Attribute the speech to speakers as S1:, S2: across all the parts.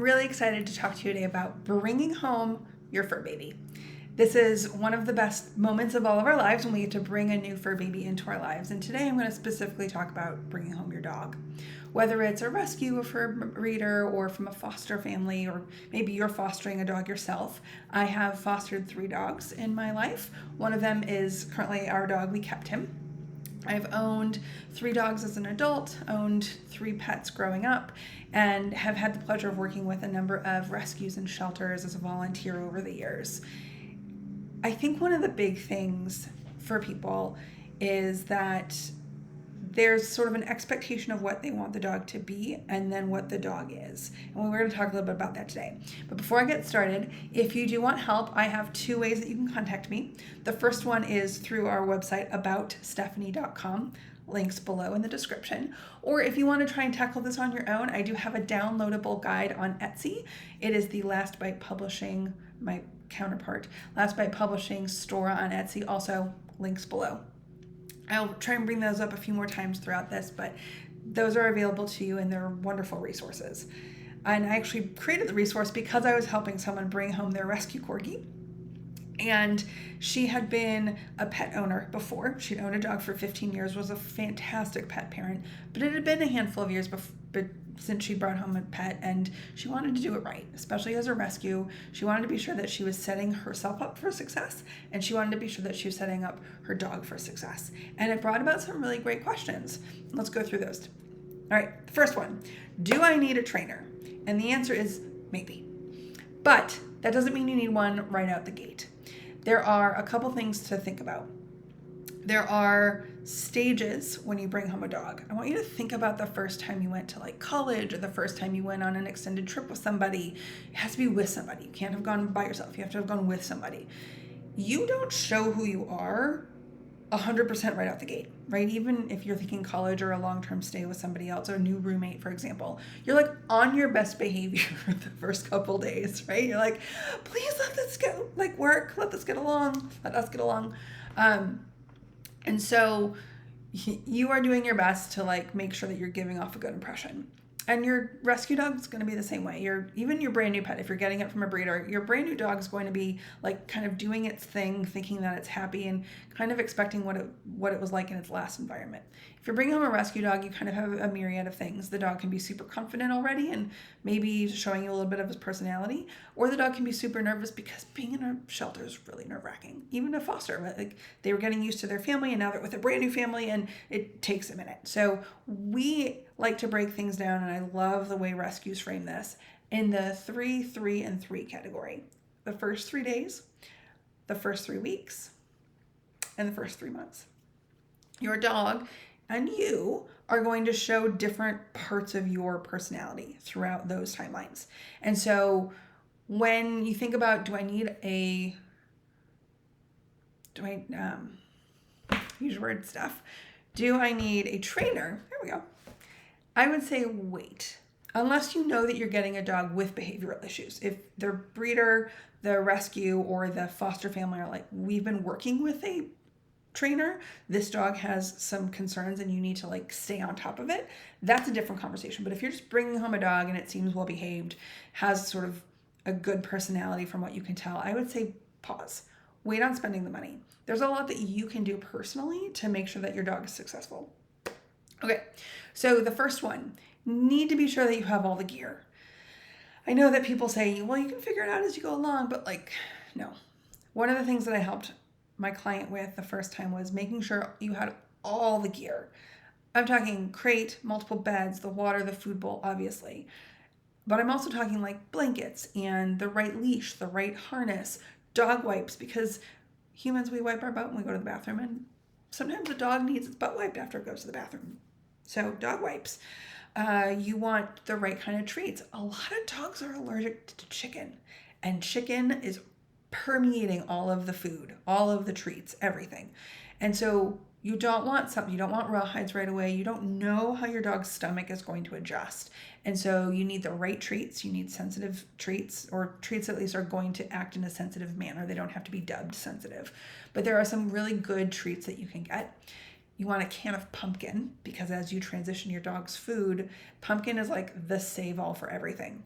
S1: Really excited to talk to you today about bringing home your fur baby. This is one of the best moments of all of our lives when we get to bring a new fur baby into our lives. And today I'm going to specifically talk about bringing home your dog. Whether it's a rescue from a breeder or from a foster family, or maybe you're fostering a dog yourself. I have fostered 3 dogs in my life. One of them is currently our dog. We kept him. I've owned 3 dogs as an adult, owned 3 pets growing up, and have had the pleasure of working with a number of rescues and shelters as a volunteer over the years. I think one of the big things for people is that there's sort of an expectation of what they want the dog to be and then what the dog is. And we're going to talk a little bit about that today. But before I get started, if you do want help, I have 2 ways that you can contact me. The first one is through our website, aboutstephanie.com. Links below in the description. Or if you want to try and tackle this on your own, I do have a downloadable guide on Etsy. It is the Last Bite Publishing, my counterpart, Last Bite Publishing store on Etsy. Also, links below. I'll try and bring those up a few more times throughout this, but those are available to you and they're wonderful resources. And I actually created the resource because I was helping someone bring home their rescue corgi. And she had been a pet owner before. She'd owned a dog for 15 years, was a fantastic pet parent, but it had been a handful of years since she brought home a pet, and she wanted to do it right, especially as a rescue. She wanted to be sure that she was setting herself up for success, and she wanted to be sure that she was setting up her dog for success. And it brought about some really great questions. Let's go through those. All right, the first one, do I need a trainer? And the answer is maybe. But that doesn't mean you need one right out the gate. There are a couple things to think about. There are stages when you bring home a dog. I want you to think about the first time you went to like college or the first time you went on an extended trip with somebody. It has to be with somebody. You can't have gone by yourself. You have to have gone with somebody. You don't show who you are 100% right out the gate, right? Even if you're thinking college or a long-term stay with somebody else or a new roommate, for example, you're like on your best behavior the first couple days, right? You're like, please let this go, like work, let us get along. And so you are doing your best to like make sure that you're giving off a good impression. And your rescue dog is going to be the same way. Even your brand new pet, if you're getting it from a breeder, your brand new dog is going to be like kind of doing its thing, thinking that it's happy and kind of expecting what it was like in its last environment. If you're bringing home a rescue dog, you kind of have a myriad of things. The dog can be super confident already and maybe showing you a little bit of his personality, or the dog can be super nervous because being in a shelter is really nerve-wracking. Even a foster, like they were getting used to their family and now they're with a brand new family and it takes a minute. So we like to break things down, and I love the way rescues frame this in the 3, 3, and 3 category. The first 3 days, the first 3 weeks, and the first 3 months. Your dog and you are going to show different parts of your personality throughout those timelines. And so when you think about, use word stuff, do I need a trainer? There we go. I would say wait, unless you know that you're getting a dog with behavioral issues. If the breeder, the rescue, or the foster family are like, we've been working with a trainer, this dog has some concerns and you need to like stay on top of it, that's a different conversation. But if you're just bringing home a dog and it seems well behaved, has sort of a good personality from what you can tell, I would say pause. Wait on spending the money. There's a lot that you can do personally to make sure that your dog is successful. Okay, so the first one, need to be sure that you have all the gear. I know that people say, well, you can figure it out as you go along, but like, no. One of the things that I helped my client with the first time was making sure you had all the gear. I'm talking crate, multiple beds, the water, the food bowl, obviously. But I'm also talking like blankets and the right leash, the right harness, dog wipes, because humans, we wipe our butt when we go to the bathroom, and sometimes a dog needs its butt wiped after it goes to the bathroom. So dog wipes. You want the right kind of treats. A lot of dogs are allergic to chicken, and chicken is permeating all of the food, all of the treats, everything. And so you don't want rawhides right away. You don't know how your dog's stomach is going to adjust. And so you need the right treats. You need sensitive treats, or treats at least are going to act in a sensitive manner. They don't have to be dubbed sensitive. But there are some really good treats that you can get. You want a can of pumpkin, because as you transition your dog's food, pumpkin is like the save-all for everything.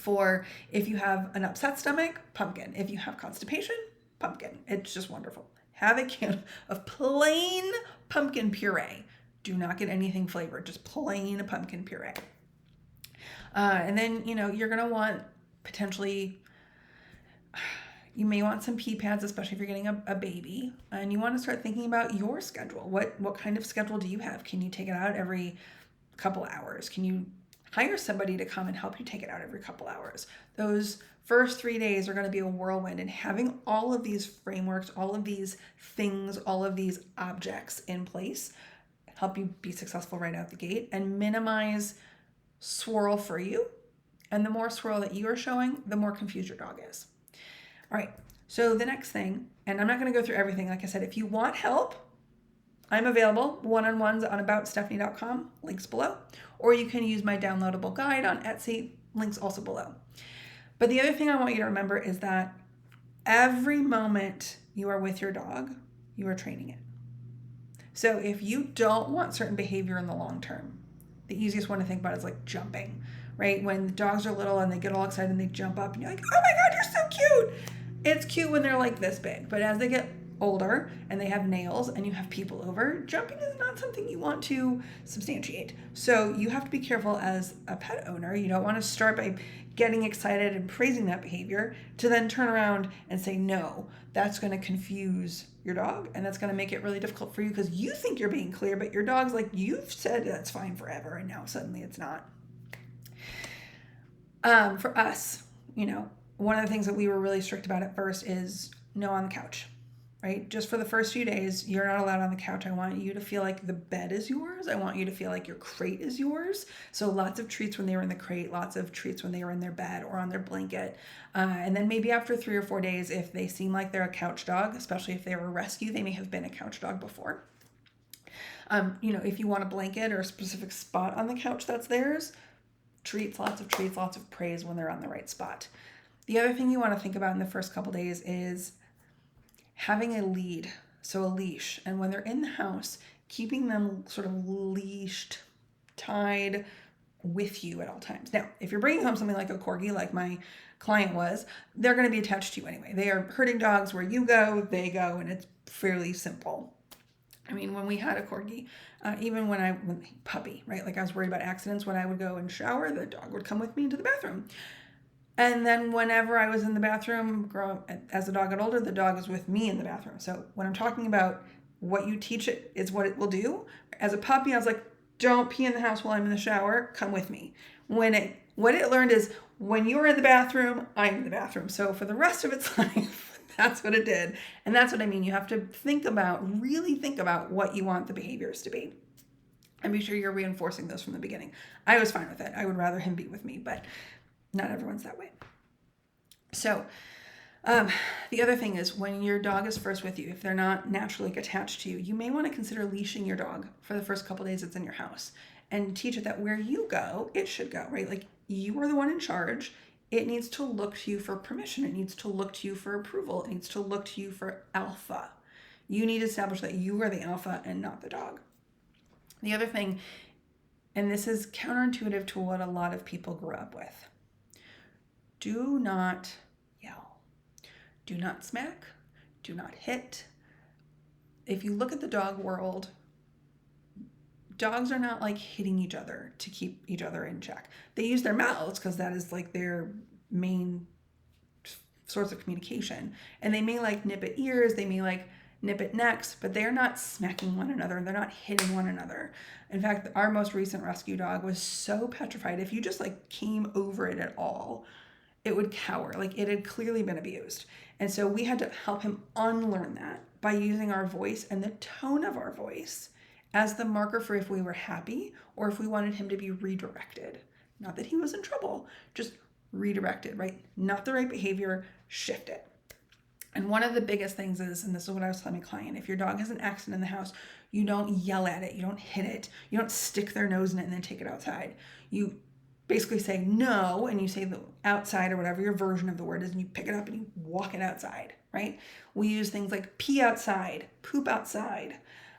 S1: For if you have an upset stomach, pumpkin. If you have constipation, pumpkin. It's just wonderful. Have a can of plain pumpkin puree. Do not get anything flavored, just plain pumpkin puree. And then, you're going to want potentially, you may want some pee pads, especially if you're getting a baby. And you want to start thinking about your schedule. What kind of schedule do you have? Can you take it out every couple hours? Can you hire somebody to come and help you take it out every couple hours? Those first 3 days are going to be a whirlwind, and having all of these frameworks, all of these things, all of these objects in place help you be successful right out the gate and minimize swirl for you. And the more swirl that you are showing, the more confused your dog is. All right, so the next thing, and I'm not going to go through everything. Like I said, if you want help, I'm available one-on-ones on aboutstephanie.com, links below, or you can use my downloadable guide on Etsy, links also below. But the other thing I want you to remember is that every moment you are with your dog, you are training it. So if you don't want certain behavior in the long term, the easiest one to think about is like jumping, right? When the dogs are little and they get all excited and they jump up and you're like, oh my God, you're so cute. It's cute when they're like this big, but as they get older and they have nails and you have people over, jumping is not something you want to substantiate. So you have to be careful as a pet owner. You don't want to start by getting excited and praising that behavior to then turn around and say, no, that's going to confuse your dog. And that's going to make it really difficult for you because you think you're being clear, but your dog's like, you've said that's fine forever. And now suddenly it's not. For us, one of the things that we were really strict about at first is no on the couch. Right? Just for the first few days, you're not allowed on the couch. I want you to feel like the bed is yours. I want you to feel like your crate is yours. So lots of treats when they were in the crate, lots of treats when they were in their bed or on their blanket. And then maybe after 3 or 4 days, if they seem like they're a couch dog, especially if they were a rescue, they may have been a couch dog before. If you want a blanket or a specific spot on the couch that's theirs, treats, lots of praise when they're on the right spot. The other thing you want to think about in the first couple days is having a lead, so a leash. And when they're in the house, keeping them sort of leashed, tied with you at all times. Now, if you're bringing home something like a corgi, like my client was, they're going to be attached to you anyway. They are herding dogs. Where you go, they go, and it's fairly simple. I mean, when we had a corgi, even when puppy, right? Like I was worried about accidents. When I would go and shower, the dog would come with me into the bathroom. And then whenever I was in the bathroom, as the dog got older, the dog was with me in the bathroom. So when I'm talking about what you teach it is what it will do. As a puppy, I was like, don't pee in the house while I'm in the shower. Come with me. What it learned is when you're in the bathroom, I'm in the bathroom. So for the rest of its life, that's what it did. And that's what I mean. You have to really think about what you want the behaviors to be. And be sure you're reinforcing those from the beginning. I was fine with it. I would rather him be with me, but not everyone's that way. So the other thing is when your dog is first with you, if they're not naturally attached to you, you may want to consider leashing your dog for the first couple days it's in your house and teach it that where you go, it should go, right? Like you are the one in charge. It needs to look to you for permission. It needs to look to you for approval. It needs to look to you for alpha. You need to establish that you are the alpha and not the dog. The other thing, and this is counterintuitive to what a lot of people grew up with, do not yell. Do not smack. Do not hit. If you look at the dog world, dogs are not like hitting each other to keep each other in check. They use their mouths because that is like their main source of communication. And they may like nip at ears. They may like nip at necks, but they're not smacking one another. They're not hitting one another. In fact, our most recent rescue dog was so petrified. If you just like came over it at all, it would cower. Like it had clearly been abused. And so we had to help him unlearn that by using our voice and the tone of our voice as the marker for if we were happy or if we wanted him to be redirected. Not that he was in trouble, just redirected, right? Not the right behavior, shift it. And one of the biggest things is, and this is what I was telling my client, if your dog has an accident in the house, you don't yell at it, you don't hit it, you don't stick their nose in it and then take it outside. You basically say no, and you say the outside or whatever your version of the word is, and you pick it up and you walk it outside, right? We use things like pee outside, poop outside,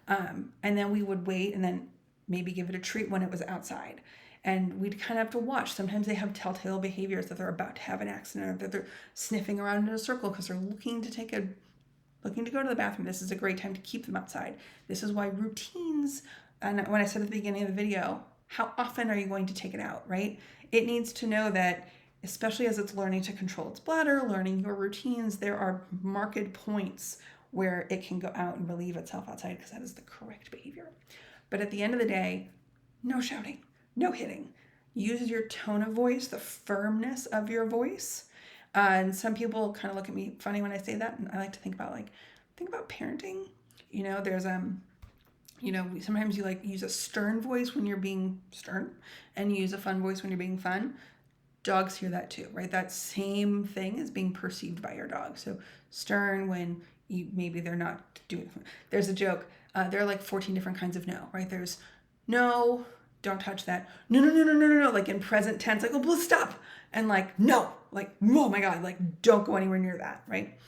S1: and then we would wait and then maybe give it a treat when it was outside. And we'd kind of have to watch. Sometimes they have telltale behaviors that they're about to have an accident, or that they're sniffing around in a circle because they're looking to go to the bathroom. This is a great time to keep them outside. This is why routines, and when I said at the beginning of the video, how often are you going to take it out, right? It needs to know that, especially as it's learning to control its bladder, learning your routines, there are marked points where it can go out and relieve itself outside, because that is the correct behavior. But at the end of the day, no shouting, no hitting. Use your tone of voice, the firmness of your voice. And some people kind of look at me funny when I say that. And I like to think about parenting. There's sometimes you use a stern voice when you're being stern, and you use a fun voice when you're being fun. Dogs hear that too, right? That same thing is being perceived by your dog. So stern when maybe they're not doing. There's a joke. There are 14 different kinds of no, right? There's no, don't touch that. No, no, no, no, no, no, no. Like in present tense, well, stop. And no, oh my God, don't go anywhere near that, right?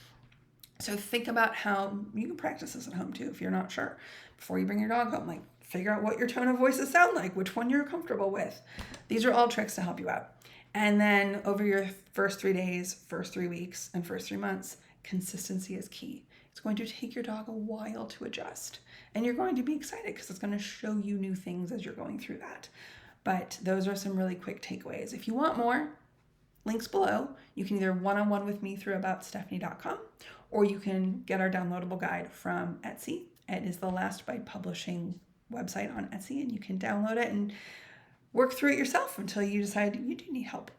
S1: So think about how you can practice this at home too, if you're not sure. Before you bring your dog home, figure out what your tone of voices sound like, which one you're comfortable with. These are all tricks to help you out. And then over your first 3 days, first 3 weeks, and first 3 months, consistency is key. It's going to take your dog a while to adjust. And you're going to be excited because it's going to show you new things as you're going through that. But those are some really quick takeaways. If you want more, links below. You can either one-on-one with me through aboutstephanie.com, or you can get our downloadable guide from Etsy. It is the Last Bite Publishing website on Etsy, and you can download it and work through it yourself until you decide you do need help.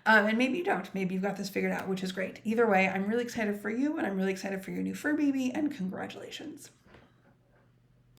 S1: And maybe you don't. Maybe you've got this figured out, which is great. Either way, I'm really excited for you, and I'm really excited for your new fur baby, and congratulations.